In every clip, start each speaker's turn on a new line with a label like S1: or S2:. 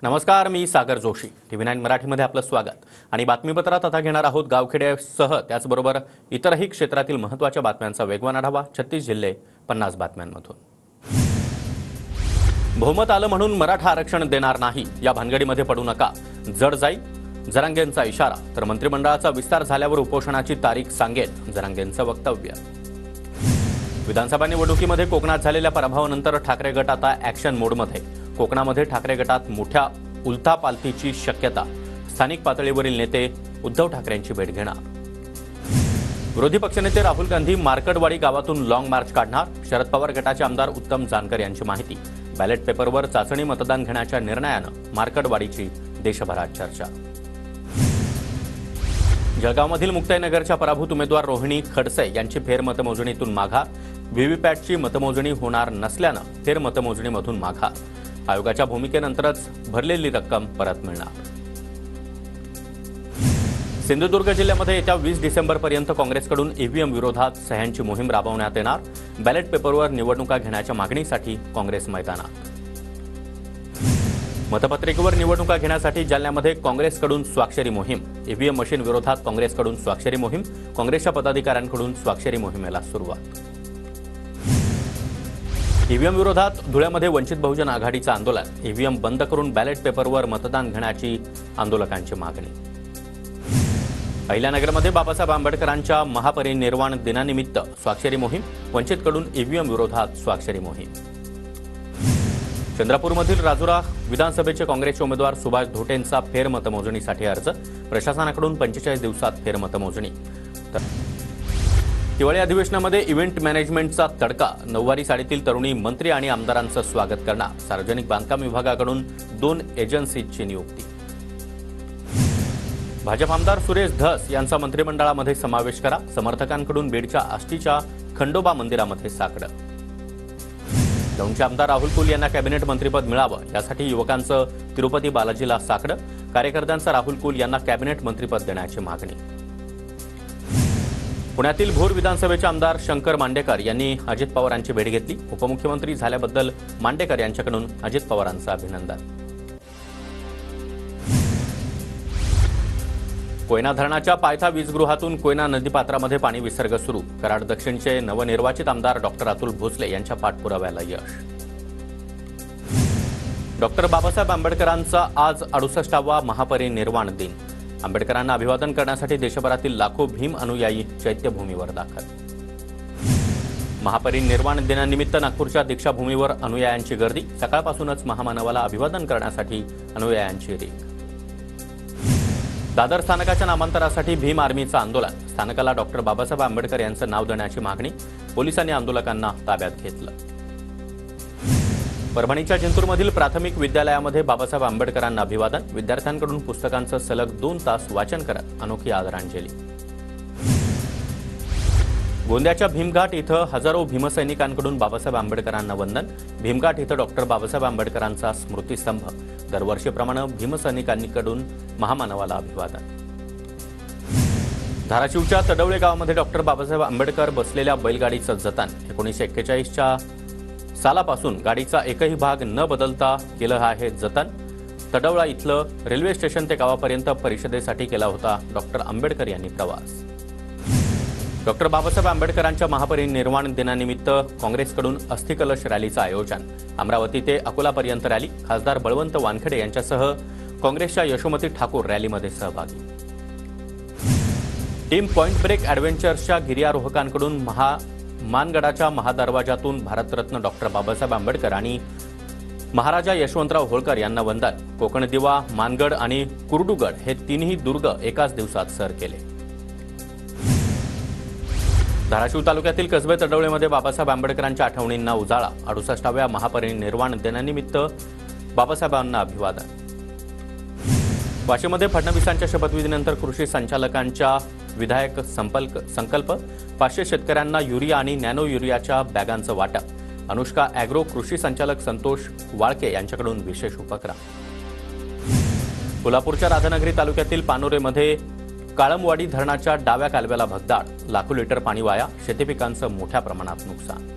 S1: नमस्कार, मी सागर जोशी. TV9 मराठीमध्ये आपलं स्वागत. आणि बातमीपत्रात आता घेणार आहोत गावखेड्यासह त्याचबरोबर इतरही क्षेत्रातील महत्त्वाच्या बातम्यांचा वेगवान आढावा. 36 जिल्हे 50 बातम्यांमधून. बहुमत आलं म्हणून मराठा आरक्षण देणार नाही या भानगडीमध्ये पडू नका, जड जाईल जरांगेंचा इशारा. तर मंत्रिमंडळाचा विस्तार झाल्यावर उपोषणाची तारीख सांगेल जरांगेंचं वक्तव्य. विधानसभा निवडणुकीमध्ये कोकणात झालेल्या पराभवानंतर ठाकरे गट आता ॲक्शन मोडमध्ये. कोकणामध्ये ठाकरे गटात मोठ्या उलथापालथीची शक्यता. स्थानिक पातळीवरील नेते उद्धव ठाकरेंची भेट घेणार. विरोधी पक्षनेते राहुल गांधी मार्कडवाडी गावातून लॉंग मार्च काढणार. शरद पवार गटाचे आमदार उत्तम जानकर यांची माहिती. बॅलेट पेपरवर चाचणी मतदान घेण्याच्या निर्णयानं मार्कडवाडीची देशभरात चर्चा. जळगावमधील मुक्ताईनगरच्या पराभूत उमेदवार रोहिणी खडसे यांची फेरमतमोजणीतून माघार. व्हीव्हीपॅटची मतमोजणी होणार नसल्यानं फेरमतमोजणीमधून माघार. आयोगाच्या भूमिकेनंतरच भरलेली रक्कम परत मिळणार. सिंधुदुर्ग जिल्ह्यामध्ये येत्या 20 डिसेंबरपर्यंत काँग्रेसकडून ईव्हीएम विरोधात सह्यांची मोहीम राबवण्यात येणार. बॅलेट पेपरवर निवडणुका घेण्याच्या मागणीसाठी काँग्रेस मैदानात. मतपत्रिकेवर निवडणुका घेण्यासाठी जालन्यामध्ये काँग्रेसकडून स्वाक्षरी मोहीम. ईव्हीएम मशीन विरोधात काँग्रेसकडून स्वाक्षरी मोहीम. काँग्रेसच्या पदाधिकाऱ्यांकडून स्वाक्षरी मोहिमेला सुरुवात. ईव्हीएम विरोधात धुळ्यामध्ये वंचित बहुजन आघाडीचं आंदोलन. ईव्हीएम बंद करून बॅलेट पेपरवर मतदान घेण्याची आंदोलकांची मागणी. अहिल्यानगरमध्ये बाबासाहेब आंबेडकरांच्या महापरिनिर्वाण दिनानिमित्त स्वाक्षरी मोहीम. वंचितकडून ईव्हीएम विरोधात स्वाक्षरी मोहीम. चंद्रपूरमधील राजुरा विधानसभेचे काँग्रेसचे उमेदवार सुभाष धोटेंचा फेरमतमोजणीसाठी अर्ज. प्रशासनाकडून 45 दिवसात फेरमतमोजणी. हिवाळी अधिवेशनामध्ये इव्हेंट मॅनेजमेंटचा तडका. नऊवारी साडीतील तरुणी मंत्री आणि आमदारांचं स्वागत करणार. सार्वजनिक बांधकाम विभागाकडून 2 एजन्सीची नियुक्ती. भाजप आमदार सुरेश धस यांचा मंत्रिमंडळामध्ये समावेश करा. समर्थकांकडून बीडच्या आष्टीच्या खंडोबा मंदिरामध्ये साकडं. दौंडचे आमदार राहुल कुल यांना कॅबिनेट मंत्रिपद मिळावं यासाठी युवकांचं तिरुपती बालाजीला साकडं. कार्यकर्त्यांचा राहुल कुल यांना कॅबिनेट मंत्रिपद देण्याची मागणी. पुण्यातील भोर विधानसभेचे आमदार शंकर मांडेकर यांनी अजित पवारांची भेट घेतली. उपमुख्यमंत्री झाल्याबद्दल मांडेकर यांच्याकडून अजित पवारांचं अभिनंदन. कोयना धरणाच्या पायथा वीजगृहातून कोयना नदीपात्रामध्ये पाणी विसर्ग सुरू. कराड दक्षिणचे नवनिर्वाचित आमदार डॉक्टर अतुल भोसले यांच्या पाठपुराव्याला यश. डॉक्टर बाबासाहेब आंबेडकरांचा आज 68वा महापरिनिर्वाण दिन. आंबेडकरांना अभिवादन करण्यासाठी देशभरातील लाखो भीम अनुयायी चैत्यभूमीवर दाखल. महापरिनिर्वाण दिनानिमित्त नागपूरच्या दीक्षाभूमीवर अनुयायांची गर्दी. सकाळपासूनच महामानवाला अभिवादन करण्यासाठी अनुयायांची रीघ. दादर स्थानकाच्या नामांतरासाठी भीम आर्मीचं आंदोलन. स्थानकाला डॉक्टर बाबासाहेब आंबेडकर यांचं नाव देण्याची मागणी. पोलिसांनी आंदोलकांना ताब्यात घेतलं. परभणीच्या जिंतूरमधील प्राथमिक विद्यालयामध्ये बाबासाहेब आंबेडकरांना अभिवादन. विद्यार्थ्यांकडून पुस्तकांचं सलग 2 तास वाचन करत अनोखी आदरांजली. गोंदियाच्या भीमघाट इथं हजारो भीमसैनिकांकडून बाबासाहेब आंबेडकरांना वंदन. भीमघाट इथं डॉक्टर बाबासाहेब आंबेडकरांचा स्मृतिस्तंभ. दरवर्षीप्रमाणे भीमसैनिकांकडून महामानवाला अभिवादन. धाराशिवच्या तडवळे गावामध्ये डॉक्टर बाबासाहेब आंबेडकर बसलेल्या बैलगाडीचं जतन. 1941च्या सालापासून गाडीचा एकही भाग न बदलता केलं आहे जतन. तडवळा इथलं रेल्वे स्टेशन ते गावापर्यंत परिषदेसाठी केला होता डॉक्टर आंबेडकर यांनी प्रवास. डॉक्टर बाबासाहेब आंबेडकरांच्या महापरिनिर्वाण दिनानिमित्त काँग्रेसकडून अस्थिकलश रॅलीचं आयोजन. अमरावती ते अकोलापर्यंत रॅली. खासदार बळवंत वानखेडे यांच्यासह काँग्रेसच्या यशोमती ठाकूर रॅलीमध्ये सहभागी. टीम पॉइंट ब्रेक ॲडव्हेंचर्सच्या गिर्यारोहकांकडून मानगडाच्या महादरवाजातून भारतरत्न डॉक्टर बाबासाहेब आंबेडकर आणि महाराजा यशवंतराव होळकर यांना वंदन. कोकण दिवा, मानगड आणि कुर्डुगड हे 3ही दुर्ग एकाच दिवसात सर केले. धाराशिव तालुक्यातील कसबे तडवळेमध्ये बाबासाहेब आंबेडकरांच्या आठवणींना उजाळा. 68व्या महापरिनिर्वाण दिनानिमित्त बाबासाहेबांना अभिवादन. वाशीमध्ये फडणवीसांच्या शपथविधीनंतर कृषी संचालकांच्या विधायक संकल्प. 500 शेतकऱ्यांना युरिया आणि नॅनो युरियाच्या बॅगांचं वाटप. अनुष्का ॲग्रो कृषी संचालक संतोष वाळके यांच्याकडून विशेष उपक्रम. कोल्हापूरच्या राधानगरी तालुक्यातील पानोरेमध्ये काळमवाडी धरणाच्या डाव्या कालव्याला भगदाड. लाखो लिटर पाणी वाया. शेती पिकांचं मोठ्या प्रमाणात नुकसान.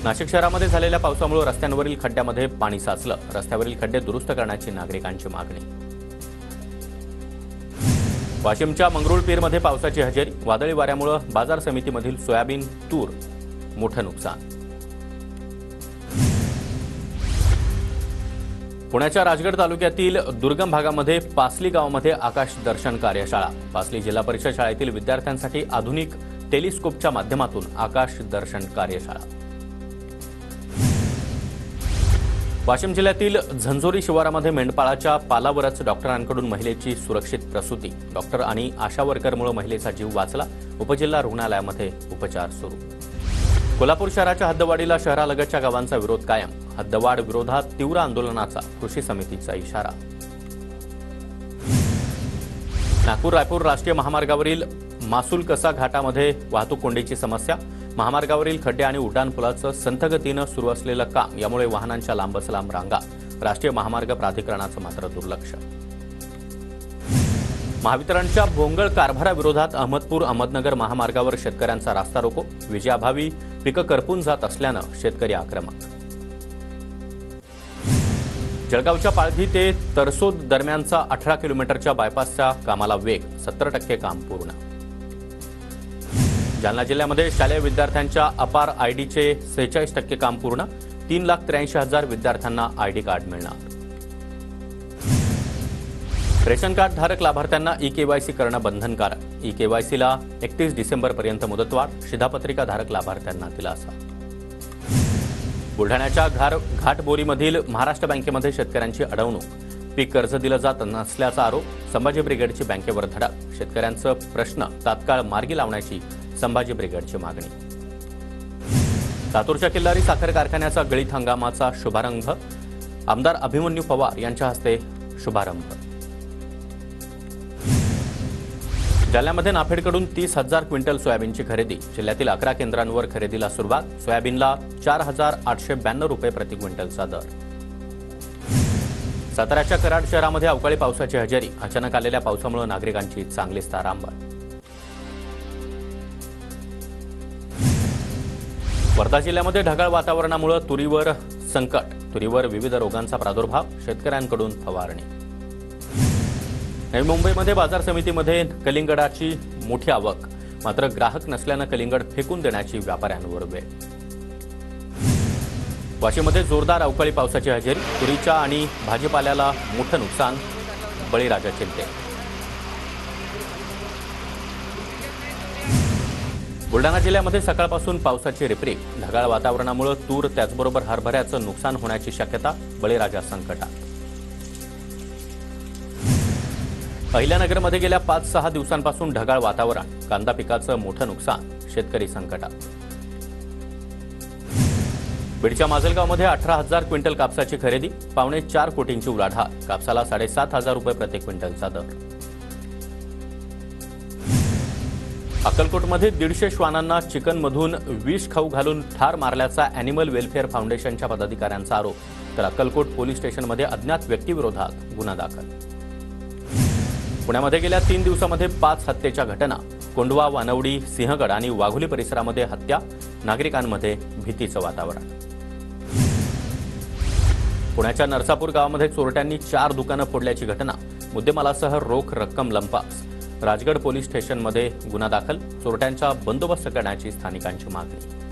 S1: नाशिक शहरामध्ये झालेल्या पावसामुळे रस्त्यांवरील खड्ड्यामध्ये पाणी साचलं. रस्त्यावरील खड्डे दुरुस्त करण्याची नागरिकांची मागणी. वाशिमच्या मंगरुळपीरमध्ये पावसाची हजेरी. वादळी वाऱ्यामुळे बाजार समितीमधील सोयाबीन, तूर मोठं नुकसान. पुण्याच्या राजगड तालुक्यातील दुर्गम भागामध्ये पासली गावामध्ये आकाश दर्शन कार्यशाळा. पासली जिल्हा परिषद शाळेतील विद्यार्थ्यांसाठी आधुनिक टेलिस्कोपच्या माध्यमातून आकाश दर्शन कार्यशाळा. वाशिम जिल्ह्यातील झंझोरी शिवारामध्ये मेंढपाळाच्या पालावरच डॉक्टरांकडून महिलेची सुरक्षित प्रसूती. डॉक्टर आणि आशा वर्करमुळे महिलेचा जीव वाचला. उपजिल्हा रुग्णालयामध्ये उपचार सुरू. कोल्हापूर शहराच्या हद्दवाढीला शहरालगतच्या गावांचा विरोध कायम. हद्दवाढ विरोधात तीव्र आंदोलनाचा कृषी समितीचा इशारा. नागपूर रायपूर राष्ट्रीय महामार्गावरील मासूल कसा घाटामध्ये वाहतूक कोंडीची समस्या. महामार्गावरील खड्डे आणि उड्डाणपुलाचं संथ गतीनं सुरू असलेलं काम यामुळे वाहनांच्या लांबच लांब रांगा. राष्ट्रीय महामार्ग प्राधिकरणाचं मात्र दुर्लक्ष. महावितरणच्या भोंगळ कारभाराविरोधात अहमदपूर अहमदनगर महामार्गावर शेतकऱ्यांचा रास्ता रोको. विजेअभावी पिकं करपून जात असल्यानं शेतकरी आक्रमक. जळगावच्या पाळधी ते तरसोद दरम्यानचा 18 किलोमीटरच्या बायपासच्या कामाला वेग. 70% काम पूर्ण. जालना जिल्ह्यामध्ये शालेय विद्यार्थ्यांच्या अपार आयडीचे 46% काम पूर्ण. 3,83,000 विद्यार्थ्यांना आयडी कार्ड मिळणार. रेशन कार्ड धारक लाभार्थ्यांना ई-केवायसी करणं बंधनकारक. ई-केवायसीला 31 डिसेंबरपर्यंत मुदतवाढ. शिधापत्रिका धारक लाभार्थ्यांना दिलासा. बुलढाण्याच्या घाटबोरीमधील महाराष्ट्र बँकेमध्ये शेतकऱ्यांची अडवणूक. पीक कर्ज दिलं जात नसल्याचा आरोप. संभाजी ब्रिगेडची बँकेवर धडक. शेतकऱ्यांचं प्रश्न तात्काळ मार्गी लावण्याची संभाजी ब्रिगेडची मागणी. लातूरच्या किल्लारी साखर कारखान्याचा गळीत हंगामाचा शुभारंभ. आमदार अभिमन्यू पवार यांच्या हस्ते शुभारंभ. जालन्यामध्ये नाफेडकडून 30,000 क्विंटल सोयाबीनची खरेदी. जिल्ह्यातील 11 केंद्रांवर खरेदीला सुरुवात. सोयाबीनला 4,892 रुपये प्रति क्विंटलचा दर. साताऱ्याच्या कराड शहरामध्ये अवकाळी पावसाची हजेरी. अचानक आलेल्या पावसामुळे नागरिकांची चांगलीच तारांबळ. वर्धा जिल्ह्यामध्ये ढगाळ वातावरणामुळे तुरीवर संकट. तुरीवर विविध रोगांचा प्रादुर्भाव. शेतकऱ्यांकडून फवारणी. नवी मुंबईमध्ये बाजार समितीमध्ये कलिंगडाची मोठी आवक. मात्र ग्राहक नसल्यानं कलिंगड फेकून देण्याची व्यापाऱ्यांवर वेळ. वाशिममध्ये जोरदार अवकाळी पावसाची हजेरी. तुरीच्या आणि भाजीपाल्याला मोठं नुकसान. बळीराजा चिंते. बुलढाणा जिल्ह्यामध्ये सकाळपासून पावसाची रिपरिप. ढगाळ वातावरणामुळे तूर त्याचबरोबर हरभऱ्याचं नुकसान होण्याची शक्यता. बळीराजा संकटात. अहिल्यानगरमध्ये गेल्या 5-6 दिवसांपासून ढगाळ वातावरण. कांदा पिकाचं मोठं नुकसान. शेतकरी संकटात. बीडच्या माजलगावमध्ये 18,000 क्विंटल कापसाची खरेदी. 4.25 कोटींची उलाढाल. कापसाला 7,500 रुपये प्रति क्विंटलचा दर. अक्कलकोटमध्ये 150 श्वानांना चिकनमधून विष खाऊ घालून ठार मारल्याचा अॅनिमल वेलफेअर फाउंडेशनच्या पदाधिकाऱ्यांचा आरोप. तर अक्कलकोट पोलीस स्टेशनमध्ये अज्ञात व्यक्तीविरोधात गुन्हा दाखल. पुण्यामध्ये गेल्या 3 दिवसांमध्ये 5 हत्येच्या घटना. कोंढवा, वानवडी, सिंहगड आणि वाघोली परिसरामध्ये हत्या. नागरिकांमध्ये भीतीचं वातावरण. पुण्याच्या नरसापूर गावामध्ये चोरट्यांनी 4 दुकानं फोडल्याची घटना. मुद्देमालासह रोख रक्कम लंपास. राजगड पोलीस स्टेशनमध्ये गुन्हा दाखल. चोरट्यांचा बंदोबस्त करण्याची स्थानिकांची मागणी.